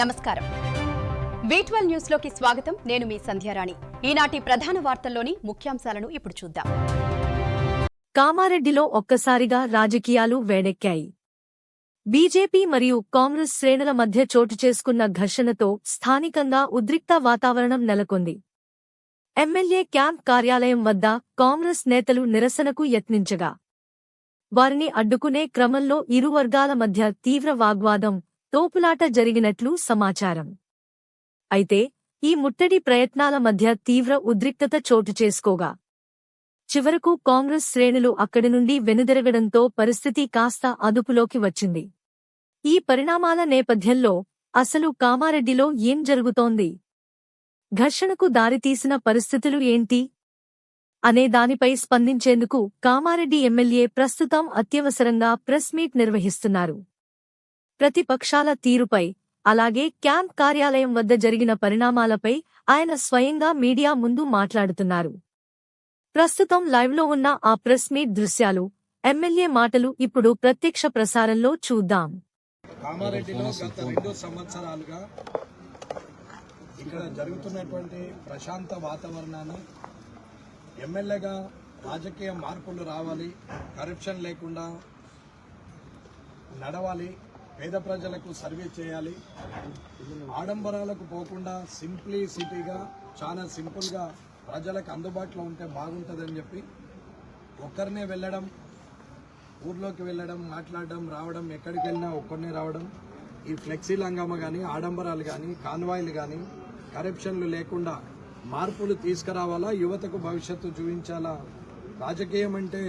నమస్కారం. V12 news లోకి స్వాగతం. నేను మీ సంధ్యారాణి. ఈనాటి ప్రధాన వార్తల్లోని ముఖ్యాంశాలను ఇప్పుడు చూద్దాం. కామారెడ్డిలో ఒక్కసారిగా రాజకీయాలు వేడెక్కాయి. బీజేపీ మరియు కాంగ్రెస్ శ్రేణుల మధ్య చోటు చేసుకున్న ఘర్షణతో స్థానికంగా ఉద్రిక్త వాతావరణం నెలకొంది. ఎమ్మెల్యే క్యాంప్ కార్యాలయం వద్ద కాంగ్రెస్ నేతలు నిరసనకు యత్నించగా వారిని అడ్డుకునే క్రమంలో ఇరు వర్గాల మధ్య తీవ్ర వాగ్వాదం, తోపులాట జరిగినట్లు సమాచారం. అయితే ఈ ముట్టడి ప్రయత్నాల మధ్య తీవ్ర ఉద్రిక్తత చోటు చేసుకోగా చివరకు కాంగ్రెస్ శ్రేణులు అక్కడి నుండి వెనుదిరగడంతో పరిస్థితి కాస్త అదుపులోకి వచ్చింది. ఈ పరిణామాల నేపథ్యంలో అసలు కామారెడ్డిలో ఏం జరుగుతోంది, ఘర్షణకు దారితీసిన పరిస్థితులు ఏంటి అనే దానిపై స్పందించేందుకు కామారెడ్డి ఎమ్మెల్యే ప్రస్తుతం అత్యవసరంగా ప్రెస్ మీట్ నిర్వహిస్తున్నారు. ప్రతిపక్షాల తీరుపై, అలాగే క్యాంప్ కార్యాలయం వద్ద జరిగిన పరిణామాలపై ఆయన స్వయంగా మీడియా ముందు మాట్లాడుతున్నారు. ప్రస్తుతం లైవ్లో ఉన్న ఆ ప్రెస్ మీట్ దృశ్యాలు, ఎమ్మెల్యే మాటలు ఇప్పుడు ప్రత్యక్ష ప్రసారంలో చూద్దాం. కామారెడ్డిలో గత 2 సంవత్సరాలుగా ఇక్కడ జరుగుతున్నటువంటి ప్రశాంత వాతావరణాన్ని, ఎమ్మెల్యేగా రాజకీయ మార్పులు రావాలి, కరప్షన్ లేకుండా నడవాలి, పేద ప్రజలకు సర్వీస్ చేయాలి, ఆడంబరాలకు పోకుండా సింప్లిసిటీగా చాలా సింపుల్గా ప్రజలకు అందుబాటులో ఉంటే బాగుంటుందని చెప్పి ఒక్కరినే వెళ్ళడం, ఊర్లోకి వెళ్ళడం, మాట్లాడడం, రావడం, ఎక్కడికి వెళ్ళినా ఒక్కరినే రావడం, ఈ ఫ్లెక్సీ లంగమ్మ కానీ, ఆడంబరాలు కానీ, కాన్వాయిలు కానీ, కరప్షన్లు లేకుండా మార్పులు తీసుకురావాలా, యువతకు భవిష్యత్తు చూపించాలా. రాజకీయం అంటే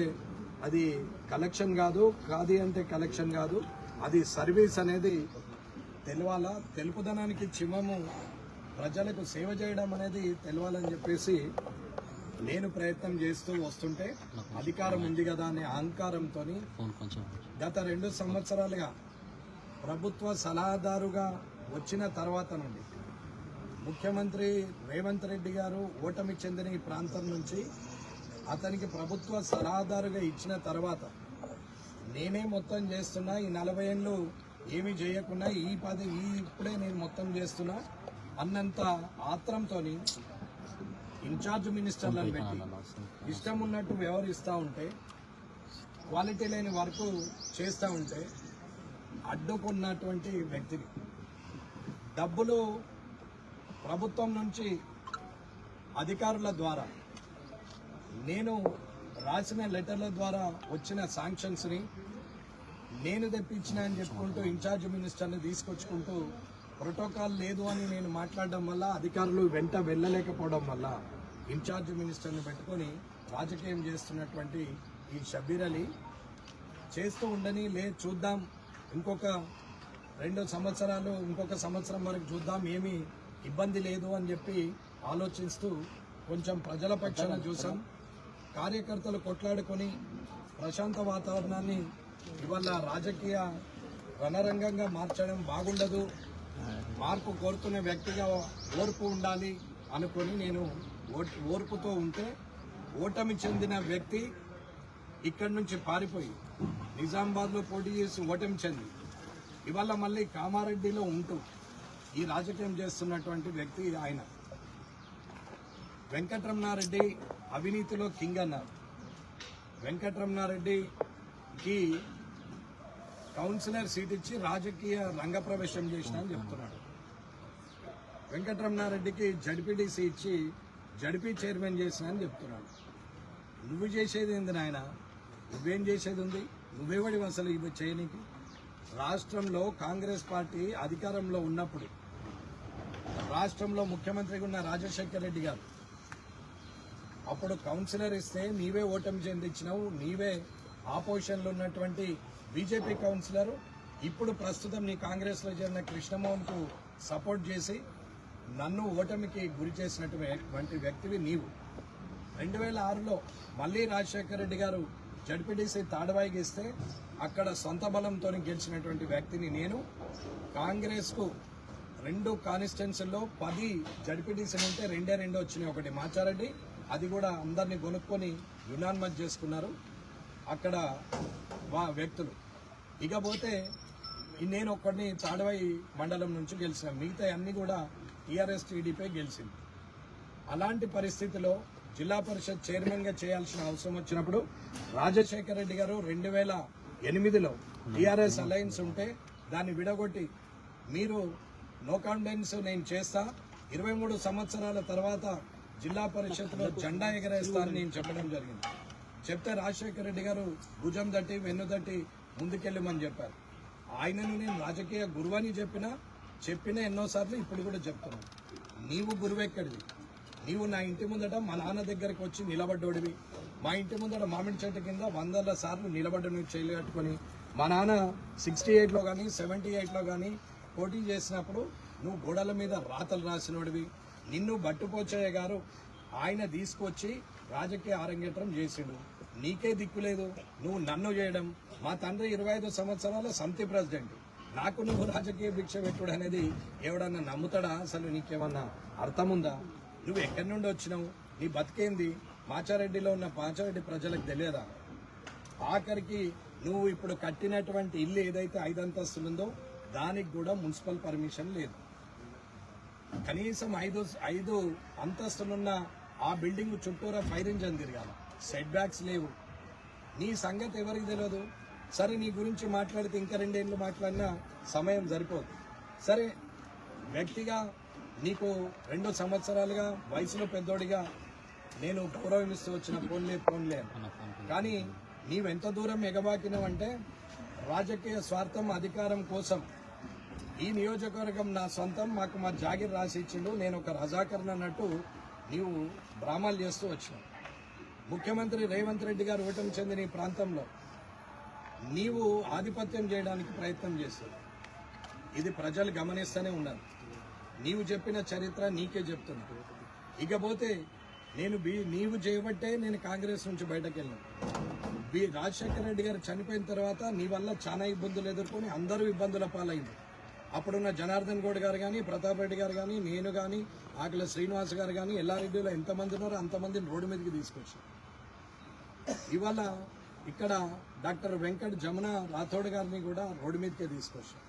అది కలెక్షన్ కాదు, ఖాదీ అంటే కలెక్షన్ కాదు, అది సర్వీస్ అనేది తెలవాలా. తెలుపుదనానికి చిమ్మము ప్రజలకు సేవ చేయడం అనేది తెలవాలని చెప్పేసి నేను ప్రయత్నం చేస్తూ వస్తుంటే, అధికారం ఉంది కదా అనే అహంకారంతో గత 2 సంవత్సరాలుగా ప్రభుత్వ సలహాదారుగా వచ్చిన తర్వాత నుండి ముఖ్యమంత్రి రేవంత్ రెడ్డి గారు ఓటమి చెందిన ఈ ప్రాంతం నుంచి అతనికి ప్రభుత్వ సలహాదారుగా ఇచ్చిన తర్వాత నేనే మొత్తం చేస్తున్నా, ఈ 40 ఏళ్ళు ఏమీ చేయకుండా ఇప్పుడే నేను మొత్తం చేస్తున్నా అన్నంత ఆత్రంతో ఇన్ఛార్జ్ మినిస్టర్లను పెట్టి ఇష్టం ఉన్నట్టు వ్యవహరిస్తూ ఉంటే, క్వాలిటీ లేని వర్క్ చేస్తూ ఉంటే అడ్డుకున్నటువంటి వ్యక్తిని, డబ్బులు ప్రభుత్వం నుంచి అధికారుల ద్వారా నేను రాసిన లెటర్ల ద్వారా వచ్చిన శాంక్షన్స్ని నేను తెప్పించిన అని చెప్పుకుంటూ ఇన్ఛార్జ్ మినిస్టర్ని తీసుకొచ్చుకుంటూ ప్రోటోకాల్ లేదు అని నేను మాట్లాడడం వల్ల, అధికారులు వెంట వెళ్ళలేకపోవడం వల్ల ఇన్ఛార్జ్ మినిస్టర్ని పెట్టుకొని రాజకీయం చేస్తున్నటువంటి ఈ షబ్బీర్ అలీ చేస్తూ ఉండని, చూద్దాం ఇంకొక 2 సంవత్సరాలు, ఇంకొక సంవత్సరం వరకు చూద్దాం, ఏమీ ఇబ్బంది లేదు అని చెప్పి ఆలోచిస్తూ కొంచెం ప్రజల పక్షాన చూసాం. కార్యకర్తలు కొట్లాడుకొని ప్రశాంత వాతావరణాన్ని ఇవాళ రాజకీయ రణరంగంగా మార్చడం బాగుండదు, మార్పు కోరుతున్న వ్యక్తిగా ఓర్పు ఉండాలి అనుకొని నేను ఓర్పుతో ఉంటే, ఓటమి చెందిన వ్యక్తి ఇక్కడి నుంచి పారిపోయి నిజామాబాద్లో పోటీ చేసి ఓటమి చెంది ఇవాళ మళ్ళీ కామారెడ్డిలో ఉంటూ ఈ రాజకీయం చేస్తున్నటువంటి వ్యక్తి ఆయన. వెంకటరమణారెడ్డి అవినీతిలో కింగ్ అన్నారు. వెంకటరమణారెడ్డికి కౌన్సిలర్ సీట్ ఇచ్చి రాజకీయ రంగప్రవేశం చేసిన అని చెప్తున్నాడు. వెంకటరమణారెడ్డికి జడ్పీటీసీ ఇచ్చి జడ్పీ చైర్మన్ చేసిన అని చెప్తున్నాడు. నువ్వు చేసేది ఏంది నాయన? నువ్వేం చేసేది ఉంది? నువ్వెవడి అసలు ఇవి చేయనికి? రాష్ట్రంలో కాంగ్రెస్ పార్టీ అధికారంలో ఉన్నప్పుడు రాష్ట్రంలో ముఖ్యమంత్రిగా ఉన్న రాజశేఖర్ రెడ్డి గారు అప్పుడు కౌన్సిలర్ ఇస్తే నీవే ఓటమి చెందించినావు, నీవే ఆపోజిషన్లో ఉన్నటువంటి బీజేపీ కౌన్సిలర్ ఇప్పుడు ప్రస్తుతం నీ కాంగ్రెస్లో చేరిన కృష్ణమోహన్కు సపోర్ట్ చేసి నన్ను ఓటమికి గురి చేసినటువంటి వ్యక్తివి నీవు. 2006లో మళ్ళీ రాజశేఖర్ రెడ్డి గారు జడ్పీటీసీ తాడవాయికి ఇస్తే అక్కడ సొంత బలంతో గెలిచినటువంటి వ్యక్తిని నేను. కాంగ్రెస్కు 2 కాన్స్టిట్యున్సీల్లో 10 జడ్పీటీసీలు ఉంటే 2 వచ్చినాయి, ఒకటి మాచారెడ్డి, అది కూడా అందరినీ కొనుక్కొని యునానిమస్ చేసుకున్నారు అక్కడ వ్యక్తులు. ఇకపోతే నేను ఒక్కడిని తాడవాయి మండలం నుంచి గెలిచిన, మిగతా అన్ని కూడా టీఆర్ఎస్ టీడీపీ గెలిచింది. అలాంటి పరిస్థితిలో జిల్లా పరిషత్ చైర్మన్గా చేయాల్సిన అవసరం వచ్చినప్పుడు రాజశేఖర రెడ్డి గారు 2008లో టీఆర్ఎస్ అలయన్స్ ఉంటే దాన్ని విడగొట్టి మీరు నో కాన్ఫిడెన్స్ నేను చేస్తా, 23 సంవత్సరాల తర్వాత జిల్లా పరిషత్లో జెండా ఎగరేస్తానని నేను చెప్పడం జరిగింది. చెప్తే రాజశేఖర రెడ్డి గారు భుజం తట్టి వెన్ను తట్టి ముందుకెళ్ళమని చెప్పారు. ఆయనను నేను రాజకీయ గురువని చెప్పిన ఎన్నోసార్లు ఇప్పుడు కూడా చెప్తున్నాను. నీవు గురువెక్కడిది? నీవు నా ఇంటి ముందట మా నాన్న దగ్గరికి వచ్చి నిలబడ్డోడివి. మా ఇంటి ముందట మామిడి చెట్టు కింద 100 సార్లు నిలబడ్డ నువ్వు చేయలు కట్టుకొని మా నాన్న 68లో కానీ 78లో కానీ పోటీ చేసినప్పుడు నువ్వు గోడల మీద రాతలు రాసినోడివి. నిన్ను బట్టుపోచయ్య గారు ఆయన తీసుకొచ్చి రాజకీయ అరంగేట్రం చేసిండు. నీకే దిక్కులేదు, నువ్వు నన్ను చేయడం. మా తండ్రి 25 సంవత్సరాల సమితి ప్రెసిడెంట్, నాకు నువ్వు రాజకీయ భిక్ష పెట్టుడు అనేది ఎవడన్నా నమ్ముతాడా? అసలు నీకేమన్నా అర్థం ఉందా? నువ్వు ఎక్కడి నుండి వచ్చినావు? నీ బతికేంది? మాచారెడ్డిలో ఉన్న పాచారెడ్డి ప్రజలకు తెలియదా? ఆఖరికి నువ్వు ఇప్పుడు కట్టినటువంటి ఇల్లు ఏదైతే 5 అంతస్తులు ఉందో దానికి కూడా మున్సిపల్ పర్మిషన్ లేదు. కనీసం 5 అంతస్తులున్న ఆ బిల్డింగ్ చుట్టూరా ఫైర్ ఇంజన్ తిరగాల, సెట్ బ్యాక్స్ లేవు. నీ సంగతి ఎవరికి తెలియదు. సరే, నీ గురించి మాట్లాడితే ఇంకా 2 ఏళ్ళు మాట్లాడినా సమయం సరిపోదు. సరే, వ్యక్తిగా నీకు 2 సంవత్సరాలుగా వయసులో పెద్దోడిగా నేను గౌరవం ఇస్తూ వచ్చిన పోన్లే. కానీ నీవెంత దూరం ఎగబాకినావంటే రాజకీయ స్వార్థం, అధికారం కోసం ఈ నియోజకవర్గం నా సొంతం, మాకు మా జాగిర్ రాసి ఇచ్చిండు, నేను ఒక రజాకర్ని అన్నట్టు నీవు డ్రామాలు చేస్తూ వచ్చినావు. ముఖ్యమంత్రి రేవంత్ రెడ్డి గారు ఓటమి చెందిన ఈ ప్రాంతంలో నీవు ఆధిపత్యం చేయడానికి ప్రయత్నం చేస్తావు. ఇది ప్రజలు గమనిస్తూనే ఉన్నారు. నీవు చెప్పిన చరిత్ర నీకే చెప్తున్నా. ఇకపోతే నీవు చేయబట్టే నేను కాంగ్రెస్ నుంచి బయటకు వెళ్ళాను. రాజశేఖర రెడ్డి గారు చనిపోయిన తర్వాత నీ వల్ల చాలా ఇబ్బందులు ఎదుర్కొని అందరూ ఇబ్బందుల పాలైంది. అప్పుడున్న జనార్దన్ గౌడ్ గారు కానీ, ప్రతాప్ రెడ్డి గారు కానీ, నేను కానీ, ఆకుల శ్రీనివాస్ గారు కానీ, ఎల్లారెడ్డిలో ఎంతమంది ఉన్నారో అంతమందిని రోడ్డు మీదకి తీసుకొచ్చాం. ఇవాళ ఇక్కడ డాక్టర్ వెంకట్ జమున రాథోడ్ గారిని కూడా రోడ్డు మీదకే తీసుకొచ్చాం.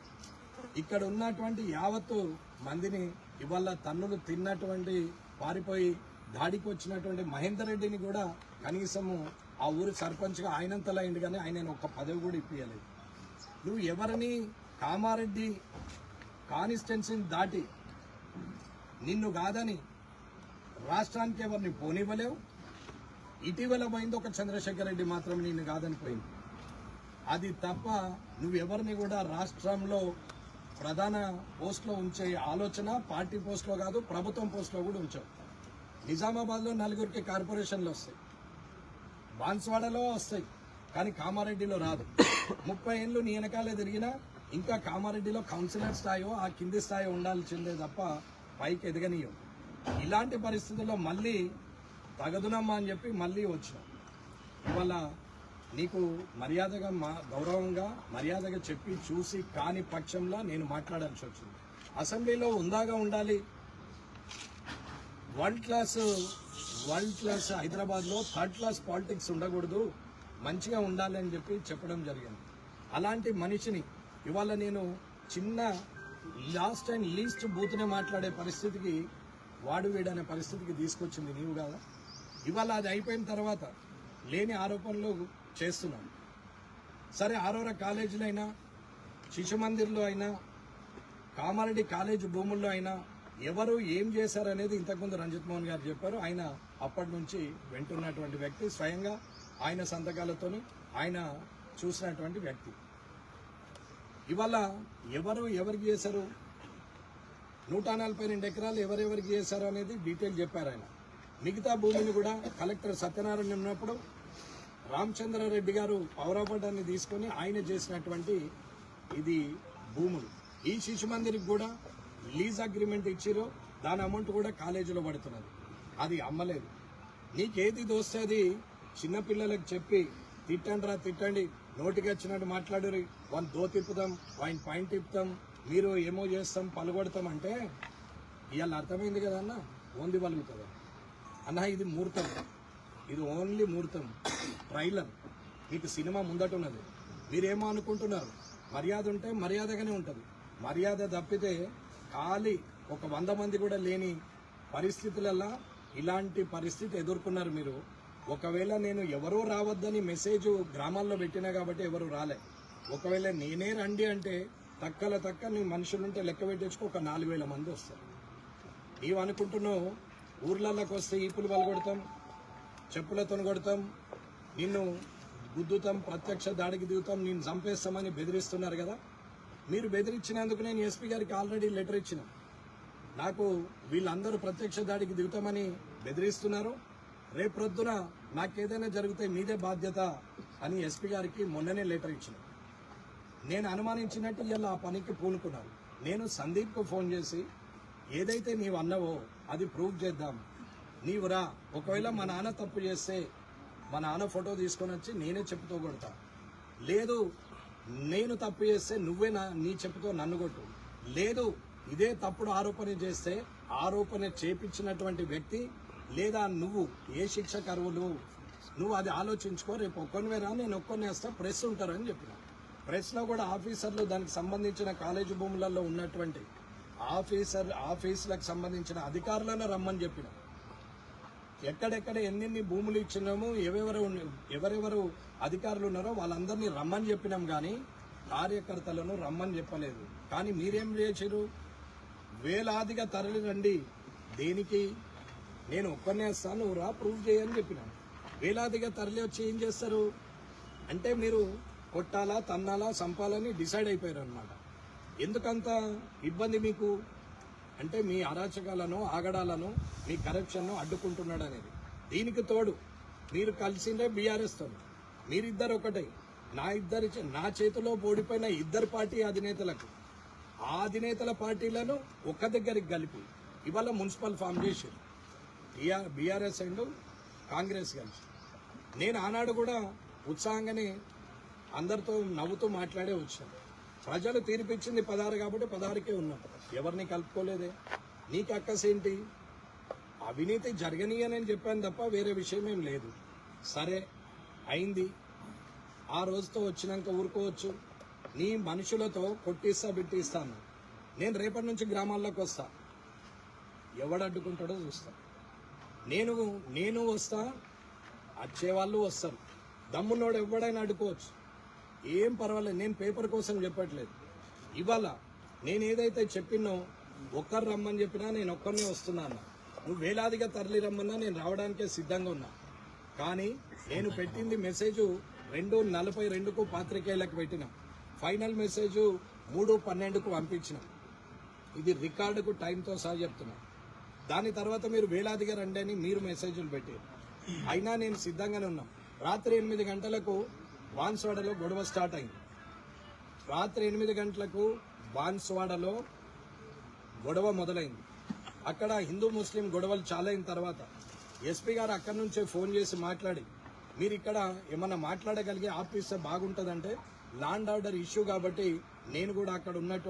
ఇక్కడ ఉన్నటువంటి యావత్తు మందిని ఇవాళ తన్నులు తిన్నటువంటి పారిపోయి దాడికి వచ్చినటువంటి మహేందర్ రెడ్డిని కూడా కనీసము ఆ ఊరి సర్పంచ్గా ఆయనంతలా అయింది, కానీ ఆయన ఒక్క పదవి కూడా ఇప్పించలేదు. నువ్వు ఎవరిని కామారెడ్డి కాన్స్టిట్యున్సీని దాటి నిన్ను కాదని రాష్ట్రానికి ఎవరిని పోనివ్వలేవు. ఇటీవల పోయింది ఒక చంద్రశేఖర్ రెడ్డి మాత్రం నిన్ను కాదని పోయింది. అది తప్ప నువ్వెవరిని కూడా రాష్ట్రంలో ప్రధాన పోస్టులో ఉంచే ఆలోచన పార్టీ పోస్టులో కాదు, ప్రభుత్వం పోస్టులో కూడా ఉంచావు. నిజామాబాద్లో 4 కార్పొరేషన్లు వస్తాయి, బాన్స్వాడలో వస్తాయి, కానీ కామారెడ్డిలో రాదు. 30 ఏళ్ళు నీ వెనకాలే తిరిగినా ఇంకా కామారెడ్డిలో కౌన్సిలర్ స్థాయో ఆ కింది స్థాయి ఉండాల్సిందే తప్ప పైకి ఎదగనీయం. ఇలాంటి పరిస్థితుల్లో మళ్ళీ తగదునమ్మా అని చెప్పి మళ్ళీ వచ్చినాం. ఇవాళ నీకు మర్యాదగా గౌరవంగా మర్యాదగా చెప్పి చూసి కాని పక్షంలో నేను మాట్లాడాల్సి వచ్చింది. అసెంబ్లీలో ఉందాగా ఉండాలి. వరల్డ్ క్లాస్ హైదరాబాద్లో 3rd క్లాస్ పాలిటిక్స్ ఉండకూడదు, మంచిగా ఉండాలి అని చెప్పి చెప్పడం జరిగింది. అలాంటి మనిషిని ఇవాళ నేను చిన్న లాస్ట్ అండ్ లీస్ట్ బూత్నే మాట్లాడే పరిస్థితికి వాడు వీడనే పరిస్థితికి తీసుకొచ్చింది నీవు కాదా? ఇవాళ అది అయిపోయిన తర్వాత లేని ఆరోపణలు చేస్తున్నాను. సరే, ఆరోరా కాలేజీలో అయినా, శిశు మందిర్లో అయినా, కామారెడ్డి కాలేజ్ భూముల్లో అయినా ఎవరు ఏం చేశారనేది ఇంతకుముందు రంజిత్ మోహన్ గారు చెప్పారు. ఆయన అప్పటి నుంచి వింటున్నటువంటి వ్యక్తి, స్వయంగా ఆయన సంతకాలతోని ఆయన చూసినటువంటి వ్యక్తి. ఇవాళ ఎవరికి చేశారు, 142 ఎకరాలు ఎవరెవరికి చేశారు అనేది డీటెయిల్ చెప్పారు ఆయన. మిగతా భూమిని కూడా కలెక్టర్ సత్యనారాయణ ఉన్నప్పుడు రామచంద్రారెడ్డి గారు పౌరపటాన్ని తీసుకొని ఆయన చేసినటువంటి ఇది భూములు. ఈ శిశు మందిరికి కూడా లీజ్ అగ్రిమెంట్ ఇచ్చిరో దాని అమౌంట్ కూడా కాలేజీలో పడుతున్నది, అది అమ్మలేదు. నీకేది దోస్తుంది చిన్నపిల్లలకు చెప్పి తిట్టండి, నోటికి వచ్చినట్టు మాట్లాడురి, వాళ్ళని దో తిప్పుతాం, వాయిని పాయింట్ తిప్పుతాం, మీరు ఏమో చేస్తాం, పలుగొడతాం అంటే ఇవాళ అర్థమైంది కదా అన్న, ఓన్లీ పలుగుతుంది అన్న. ఇది ముహూర్తం, ఇది ఓన్లీ ముహూర్తం, ట్రైలర్. మీకు సినిమా ముందట ఉన్నది. మీరేమో అనుకుంటున్నారు మర్యాద ఉంటే మర్యాదగానే ఉంటుంది. మర్యాద తప్పితే ఖాళీ ఒక 100 మంది కూడా లేని పరిస్థితులలో ఇలాంటి పరిస్థితి ఎదుర్కొన్నారు మీరు. ఒకవేళ నేను ఎవరో రావద్దని మెసేజ్ గ్రామాల్లో పెట్టినా కాబట్టి ఎవరు రాలే. ఒకవేళ నేనే రండి అంటే తక్క నీ మనుషులుంటే లెక్క పెట్టేసుకు ఒక 4000 మంది వస్తారు. నీవు అనుకుంటున్నావు ఊర్లలోకి వస్తే ఈపులు పలగొడతాం, చెప్పులతో కొడతాం, నిన్ను గుద్దుతాం, ప్రత్యక్ష దాడికి దిగుతాం, నేను చంపేస్తామని బెదిరిస్తున్నారు కదా. మీరు బెదిరించినందుకు నేను ఎస్పీ గారికి ఆల్రెడీ లెటర్ ఇచ్చిన. నాకు వీళ్ళందరూ ప్రత్యక్ష దాడికి దిగుతామని బెదిరిస్తున్నారు. రేపొద్దున నాకేదైనా జరిగితే మీదే బాధ్యత అని ఎస్పీ గారికి మొన్ననే లెటర్ ఇచ్చిన. నేను అనుమానించినట్టు ఇలా ఆ పనికి పూనుకున్నారు. నేను సందీప్కు ఫోన్ చేసి ఏదైతే నీవు అన్నావో అది ప్రూవ్ చేద్దాం, నీవు రా. ఒకవేళ మా నాన్న తప్పు చేస్తే మా నాన్న ఫోటో తీసుకొని వచ్చి నేనే చెప్పుతో కొడతా. లేదు నేను తప్పు చేస్తే నువ్వే నీ చెప్పుతో నన్ను కొట్టు. లేదు ఇదే తప్పుడు ఆరోపణ చేస్తే ఆరోపణ చేపించినటువంటి వ్యక్తి లేదా నువ్వు ఏ శిక్షకు అర్హులు నువ్వు అది ఆలోచించుకో. రేపు ఒక్కనివే రా, నేను ఒక్కనే వస్తా, ప్రెస్ ఉంటారని చెప్పిన. ప్రెస్లో కూడా ఆఫీసర్లు దానికి సంబంధించిన కాలేజీ భూములలో ఉన్నటువంటి ఆఫీసులకు సంబంధించిన అధికారులను రమ్మని చెప్పిన. ఎక్కడెక్కడ ఎన్నెన్ని భూములు ఇచ్చినామో ఎవరెవరు అధికారులు ఉన్నారో వాళ్ళందరినీ రమ్మని చెప్పినాం, కానీ కార్యకర్తలను రమ్మని చెప్పలేదు. కానీ మీరేం చేశారు? వేలాదిగా తరలి రండి. దేనికి? నేను ఒక్కనే వస్తాను, నువ్వు రా, ప్రూవ్ చేయని చెప్పినాను. వేలాదిగా తరలి వచ్చి ఏం చేస్తారు అంటే మీరు కొట్టాలా, తన్నాలా, చంపాలని డిసైడ్ అయిపోయారు అనమాట. ఎందుకంత ఇబ్బంది మీకు అంటే మీ అరాచకాలను, ఆగడాలను, మీ కరప్షన్ను అడ్డుకుంటున్నాడు అనేది. దీనికి తోడు మీరు కలిసిందే బీఆర్ఎస్తో. మీరిద్దరు ఒకటే. నా చేతిలో ఓడిపోయిన ఇద్దరు పార్టీ అధినేతలకు ఆ అధినేతల పార్టీలను ఒక్క దగ్గరికి కలిపి ఇవాళ మున్సిపల్ ఫామ్ చేశారు బీఆర్ఎస్ అండ్ కాంగ్రెస్ కలిసి. నేను ఆనాడు కూడా ఉత్సాహంగానే అందరితో నవ్వుతూ మాట్లాడే వచ్చాను. ప్రజలు తీర్పిచ్చింది 16 కాబట్టి 16కే ఉన్నాం, ఎవరిని కలుపుకోలేదే. నీకు అక్కసేంటి? అవినీతి జరగనీయని చెప్పాను తప్ప వేరే విషయం ఏం లేదు. సరే అయింది, ఆ రోజుతో వచ్చినాక ఊరుకోవచ్చు. నీ మనుషులతో కొట్టిస్తా బిట్టిస్తాను. నేను రేపటి నుంచి గ్రామాల్లోకి వస్తా, ఎవడు అడ్డుకుంటాడో చూస్తా. నేను వస్తా, వచ్చేవాళ్ళు వస్తారు. దమ్మున్నోడు ఎవడైనా అడ్డుకోవచ్చు, ఏం పర్వాలేదు. నేను పేపర్ కోసం చెప్పట్లేదు. ఇవాళ నేను ఏదైతే చెప్పినో ఒక్కరు రమ్మని చెప్పినా నేను ఒక్కరినే వస్తున్నా అన్న. నువ్వు వేలాదిగా తరలి రమ్మన్నా నేను రావడానికే సిద్ధంగా ఉన్నా. కానీ నేను పెట్టింది మెసేజ్ 2:42కు పాత్రికేయులకు పెట్టినాం. ఫైనల్ మెసేజ్ 3:12కు పంపించినాం. ఇది రికార్డుకు టైంతో సహా చెప్తున్నా. దాని తర్వాత మీరు వేలాదిగా రండి అని మీరు మెసేజ్లు పెట్టారు. అయినా నేను సిద్ధంగానే ఉన్నాం. రాత్రి 8 గంటలకు బాన్స్వాడలో గొడవ స్టార్ట్ అయింది. రాత్రి 8 గంటలకు బాన్స్వాడలో గొడవ మొదలైంది. అక్కడ హిందూ ముస్లిం గొడవలు చాలా అయిన తర్వాత ఎస్పీ గారు అక్కడి నుంచే ఫోన్ చేసి మాట్లాడి మీరు ఇక్కడ ఏమన్నా మాట్లాడగలిగే ఆపిస్తే బాగుంటుందంటే లా అండ్ ఆర్డర్ ఇష్యూ కాబట్టి నేను కూడా అక్కడ ఉన్నట్టు